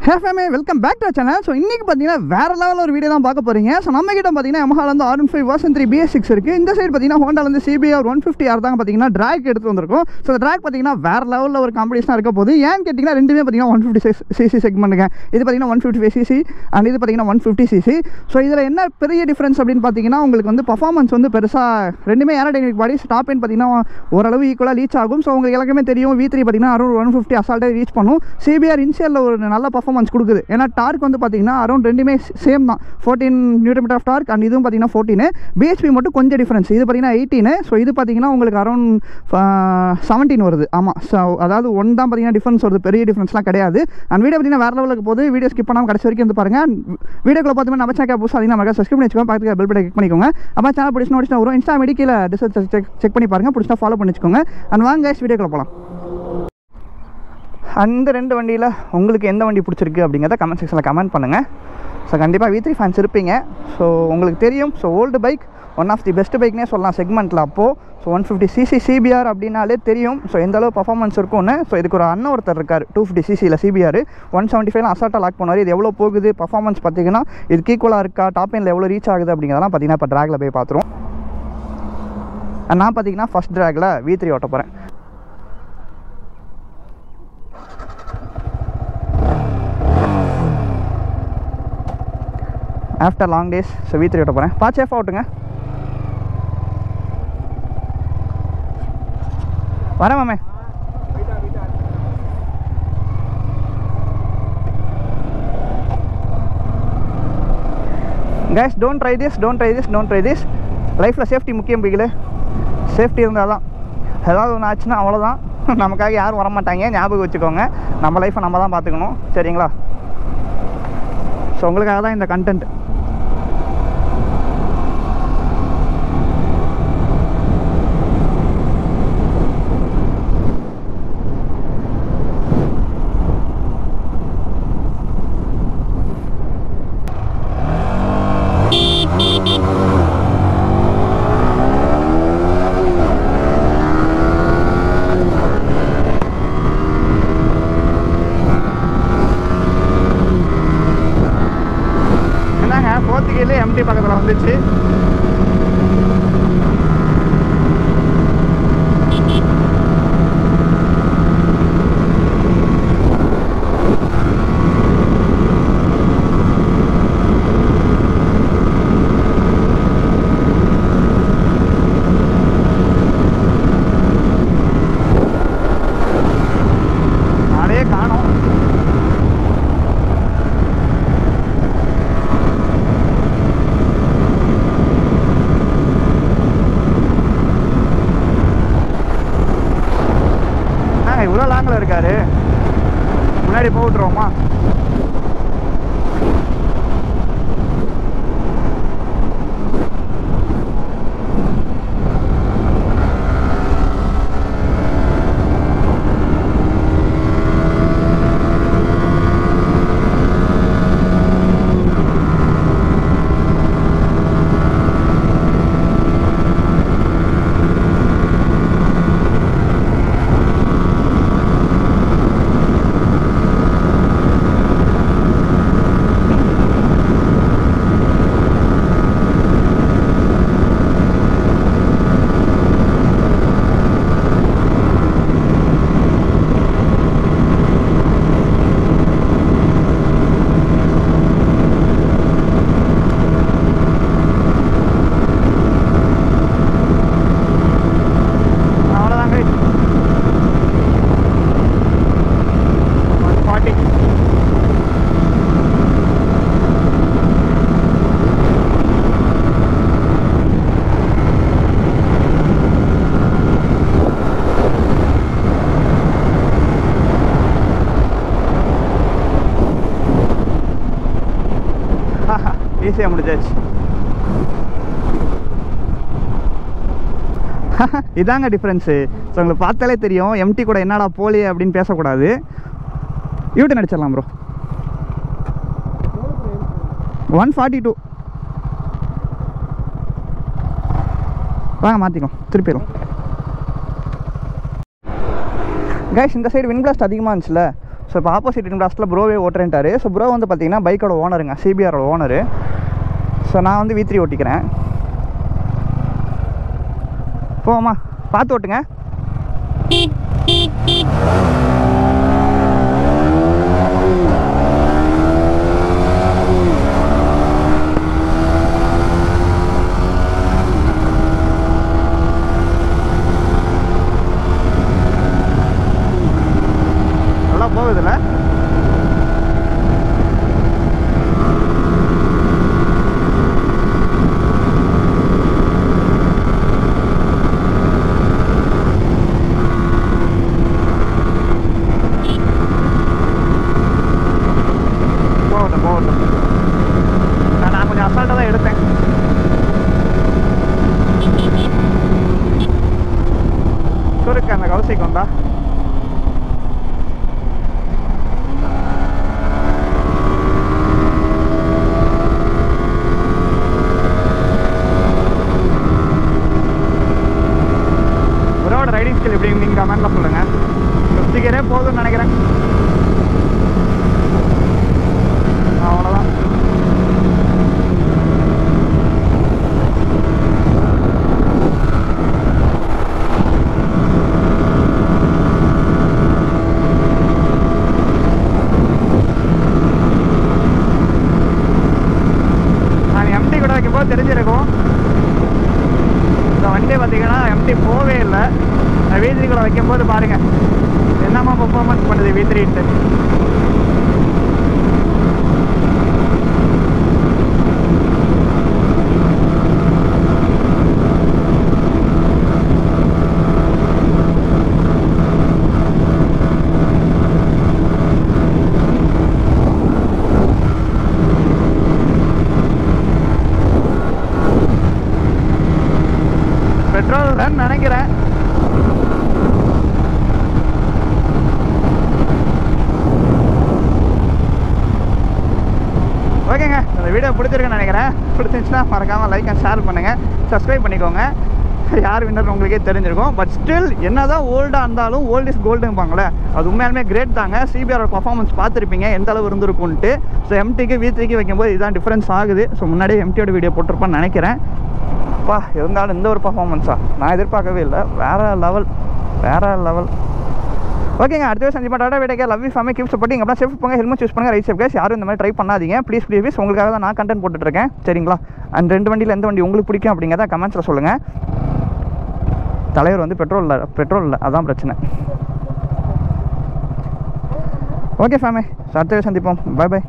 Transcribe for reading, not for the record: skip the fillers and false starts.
Hey family, welcome back to our channel. So இன்னைக்கு பாத்தீங்கன்னா வேற லெவல்ல ஒரு வீடியோ தான் பார்க்க போறீங்க. So நம்ம கிட்ட பாத்தீங்கன்னா Yamaha ல இருந்து R15 version 3 BS6 இருக்கு. இந்த சைடு பாத்தீங்கன்னா Honda ல இருந்து CBR 150R தான் பாத்தீங்கன்னா டிராக் எடுத்து வந்திருக்கோம். So இந்த டிராக் பாத்தீங்கன்னா வேற லெவல்ல ஒரு காம்படிஷனா இருக்க போகுது. ஏன்னு கேட்டிங்கன்னா ரெண்டுமே பாத்தீங்கன்னா 150cc செக்மெண்ட்ங்க. இது பாத்தீங்கன்னா 155cc and இது பாத்தீங்கன்னா 150cc. So இதுல என்ன பெரிய டிஃபரன்ஸ் அப்படினு பாத்தீங்கன்னா உங்களுக்கு வந்து பெர்ஃபார்மன்ஸ் வந்து பெருசா ரெண்டுமே ஏரோடைனமிக் பாடி டாப் எண்ட் பாத்தீங்கன்னா ஓரளவு ஈக்குவலா ரீச் ஆகும். So உங்களுக்கு எல்லாருக்குமே தெரியும் V3 பாத்தீங்கன்னா அரௌண்ட் 150 அசால்ட்டா ரீச் பண்ணும். CBR இனிஷியல்ல ஒரு நல்ல பெர்ஃபார்மன்ஸ் கொடுக்குது. ஏன்னா டார்க் வந்து பாத்தீங்கன்னா அரௌண்ட் ரெண்டுமே சேம் தான் 14 newton meter of torque and இதுவும் பாத்தீங்கன்னா 14. BHP மட்டும் கொஞ்சம் டிஃபரன்ஸ். இது பாத்தீங்கன்னா 18. ஸோ இது பாத்தீங்கன்னா உங்களுக்கு அரௌண்ட் 17 வருது. ஆமாம், ஸோ அதாவது ஒன் தான் பாத்தீங்கன்னா டிஃபரன்ஸ் வருது, பெரிய டிஃபரன்ஸ்லாம் கிடையாது. அண்ட் வீடியோ பார்த்தீங்கன்னா வேற லெவலுக்கு போது. வீடியோ ஸ்கிப் பண்ணாமல் கடைசி வரைக்கும் வந்து பாருங்க. வீடியோக்குள்ள பார்த்துமே நம்ம சேனல் புதுசாக அதிகமாக நமக்கு சப்ஸ்கிரைப் பண்ணி வச்சுக்கோங்க, பக்கத்துக்கு பெல் பட்டன் கிளிக் பண்ணிக்கோங்க. அப்போ சேனல் பிடிச்சினா வரும். இன்ஸ்டா மெடிக்கல செக் பண்ணி பாருங்க, பிடிச்சா ஃபாலோ பண்ணி வச்சுக்கோங்க. அண்ட் வாங்க வீடியோக்குள்ள போகலாம். அந்த ரெண்டு வண்டியில் உங்களுக்கு எந்த வண்டி பிடிச்சிருக்கு அப்படிங்கிறத கமெண்ட் செக்ஷனில் கமெண்ட் பண்ணுங்கள். ஸோ கண்டிப்பாக V3 ஃபேன்ஸ் இருப்பீங்க. ஸோ உங்களுக்கு தெரியும், so old bike one of the best பைக்னே சொல்லலாம் செக்மெண்ட்டில். அப்போது ஸோ 150cc CBR அப்படின்னாலே தெரியும் ஸோ எந்தளவு பர்ஃபார்மன்ஸ் இருக்கும்னு. ஸோ இதுக்கு ஒரு அண்ணன் ஒருத்தர் இருக்கார் 250cc CBR 175 அசால்ட்டாக லாக் பண்ணுவார். இது எவ்வளோ போகுது பர்ஃபார்மன்ஸ் பார்த்தீங்கன்னா இதுக்கு ஈக்குவலாக இருக்கா, டாப் எண்டில் எவ்வளோ ரீச் ஆகுது அப்படிங்கிறதெல்லாம் பார்த்தீங்கன்னா இப்போ ட்ராகில் போய் பார்த்துருவோம். நான் பார்த்தீங்கன்னா ஃபஸ்ட் ட்ராகில் V3 ஓட்ட போகிறேன். After long days so V3 ஓட்ட போகிறேன். சேஃபாக ஓட்டுங்க. வரேன் மாமே. Guys, don't try this. லைஃப்பில் சேஃப்டி முக்கியம். பிகில் சேஃப்டி இருந்தால் தான். ஏதாவது ஒன்று ஆச்சுன்னா அவ்வளோதான். நமக்காக யாரும் வரமாட்டாங்க, ஞாபகம் வச்சுக்கோங்க. நம்ம லைஃப்பை நம்ம தான் பார்த்துக்கணும், சரிங்களா? ஸோ உங்களுக்காக தான் இந்த கண்டென்ட். எம்டி பக்கத்தில் வந்துச்சு. அதே காணோம். இவ்வளோ லாங்கில் இருக்காரு, முன்னாடி போட்டுருவோமா? ஈஸியாக முடிஞ்சாச்சு. இதாங்க டிஃப்ரென்ஸு. ஸோ உங்களுக்கு பார்த்தாலே தெரியும், எம்டி கூட என்னடா போலி அப்படின்னு பேசக்கூடாது. யூட்டன் அடிச்சிடலாம் ப்ரோ. 142 வாங்க மாற்றிக்கலாம், திருப்பிடும். கைஸ் இந்த சைடு விண்ட் பிளாஸ்ட் அதிகமாக இருந்துச்சுல, ஸோ இப்போ ஆப்போசிட் லாஸ்ட்டில் ப்ரோவே ஓட்டுறேன்ட்டாரு. ஸோ ப்ரோ வந்து பார்த்தீங்கன்னா பைக்கோட ஓனருங்க, சிபிஆரோட ஓனரு. ஸோ நான் வந்து V3 ஓட்டிக்கிறேன். போமா பார்த்து ஓட்டுங்க. நல்லா போகுதுல்ல? நான் கொஞ்சம் அசால்ட்டாக தான் எடுத்தேன். சுருக்கு அந்த கவுசிக்கு வந்தா ப்ரோட ரைடிங் ஸ்கில் எப்படி நீங்கள் கமெண்ட்டில் சொல்லுங்கள். 50 கியரே போதும்னு நினைக்கிறேன். அவ்வளோதான். நான் எம்டி கூட வைக்கும்போது தெரிஞ்சிருக்கும். இந்த வண்டி பார்த்தீங்கன்னா எம்டி போவே இல்லை. நான் V3 கூட வைக்கும்போது பாருங்கள் என்னமா பர்ஃபார்மன்ஸ் பண்ணுது V3ன்ட்டு. பெட்ரோல் தான் நினைக்கிறேன். ஓகேங்க, இந்த வீடியோ பிடிச்சிருக்குன்னு நினைக்கிறேன். பிடிச்சிருந்துச்சுன்னா மறக்காமல் லைக் அண்ட் ஷேர் பண்ணுங்கள், சப்ஸ்கிரைப் பண்ணிக்கோங்க. யார் வின்னர் உங்களுக்கே தெரிஞ்சிருக்கும். பட் ஸ்டில் என்ன தான் ஓல்டாக இருந்தாலும் ஓல்ட் இஸ் கோல்டுப்பாங்களே, அது உண்மையாலுமே கிரேட் தாங்க. சிபிஆரோட பர்ஃபார்மன்ஸ் பார்த்துருப்பீங்க எந்த அளவு இருந்திருக்குன்ட்டு. ஸோ எம்டிக்கு V3க்கு வைக்கும்போது இதுதான் டிஃப்ரென்ஸ் ஆகுது. ஸோ முன்னாடியே எம்டியோட வீடியோ போட்டிருப்பான்னு நினைக்கிறேன். அப்பா இருந்தாலும் இந்த ஒரு பர்ஃபார்மன்ஸா நான் எதிர்பார்க்கவே இல்லை. வேறு லெவல். ஓகேங்க, அடுத்த வருஷம் சந்திப்பா. Tata video love you family. Keep supporting. அப்படின்னா சேஃப் போங்க, ஹெல்மெட் யூஸ் பண்ணுங்கள், ரைட் சேஃப் கேஸ். யாரும் இந்த மாதிரி ட்ரை பண்ணாதீங்க ப்ளீஸ். உங்களுக்காக தான் நான் கண்டென்ட் போட்டுட்ருக்கேன், சரிங்களா? அண்ட் 2 வண்டியில் எந்த வண்டி உங்களுக்கு பிடிக்கும் அப்படிங்கிறத கமெண்ட்ஸில் சொல்லுங்கள். தலைவர் வந்து பெட்ரோல் இல்லை, அதான் பிரச்சனை. ஓகே ஃபேமிலி, அடுத்த வருஷம் சந்திப்போம். பை.